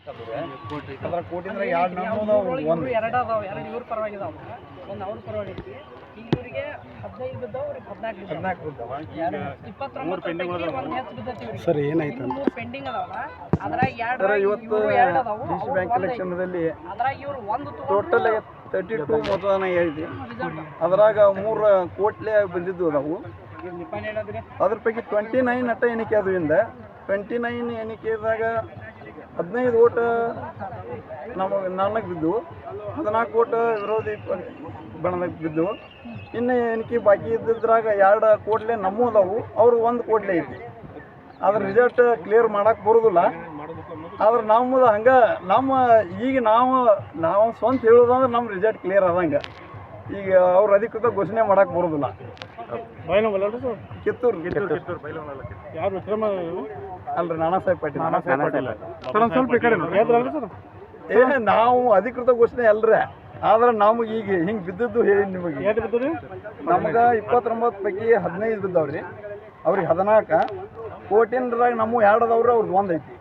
ಅದರ ಕೋಟಿಂದ್ರ ಎರಡು ನಮ್ಮದು ಒಂದು ಎರಡು ಅದಾವ, ಎರಡು ಇವ್ರ ಪರವಾಗಿ ಇದಾವ, ಒಂದು ಅವ್ರ ಪರವಾಗಿ ಐತಿ. ಈಗ ಇವರಿಗೆ 15 ಬಿದ್ದಾವ, ಅವ್ರಿಗೆ 14 ಬಿದ್ದಾವ. 29 ಹೆಚ್ಚು ಬಿದ್ದೈತಿ. ಸರ್ ಏನಾಯ್ತು ಮೂರು ಪೆಂಡಿಂಗ್ ಅದಾವಲ್ಲ, ಅದ್ರಾಗ ಇವತ್ತು ಡಿಸಿ ಬ್ಯಾಂಕ್ ಎಲೆಕ್ಷನ್ದಲ್ಲಿ ಅದ್ರಾಗ ಇವ್ರು ಒಂದು ಟೋಟಲ್ 32 ಮತದಾನ ಐತಿ. ಅದ್ರಾಗ 3 ಕೋಟ್ಲೆ ಬಂದಿದ್ದು ಅದಾವು. ಅದ್ರ ಪೈಕಿ 29 ಅಟ್ಟ ಎಣಿಕೆ ಅದು. 29 ಎಣಿಕೆದಾಗ 15 ಓಟ್ ನನಗೆ ಬಿದ್ದು, 14 ಓಟ್ ವಿರೋಧಿ ಬಣದಾಗ ಬಿದ್ದು. ಇನ್ನು ಎಣಿಕೆ ಬಾಕಿ ಇದ್ದಿದ್ರಾಗ 2 ಕೋಟ್ಲೆ ನಮ್ಮ ಅದಾವು, ಅವ್ರು 1 ಕೋಟ್ಲೆ ಐತಿ. ಅದ್ರ ರಿಸಲ್ಟ್ ಕ್ಲಿಯರ್ ಮಾಡಕ್ಕೆ ಬರೋದಿಲ್ಲ. ಆದ್ರೆ ನಮ್ಮದು ಹಂಗೆ ಈಗ ನಾವು ಸ್ವಂತ ಹೇಳೋದಂದ್ರೆ ನಮ್ಮ ರಿಸಲ್ಟ್ ಕ್ಲಿಯರ್ ಆದಂಗೆ. ಈಗ ಅವ್ರು ಅಧಿಕೃತ ಘೋಷಣೆ ಮಾಡಕ್ಕೆ ಬರೋದಿಲ್ಲ. ಕಿತ್ತೂರು ಅಲ್ರಿ ನಾನಾ ಸಾಹೇಬ್ ಪಾಟೀಲ್. ನಾವು ಅಧಿಕೃತ ಘೋಷಣೆ ಅಲ್ರಿ, ಆದ್ರೆ ನಮ್ಗೆ ಈಗ ಹಿಂಗೆ ಬಿದ್ದದ್ದು ಹೇಳಿ ನಿಮಗೆ. ನಮ್ಗೆ 29 ಪೈಕಿ 15 ಬಿದ್ದಾವ್ರಿ, ಅವ್ರಿಗೆ 14 ಕೋಟಿಂದ್ರಾಗ ನಮ್ಮ 2 ಅದಾವ್ರಿ, ಅವ್ರದ್ದು 1 ಐತಿ.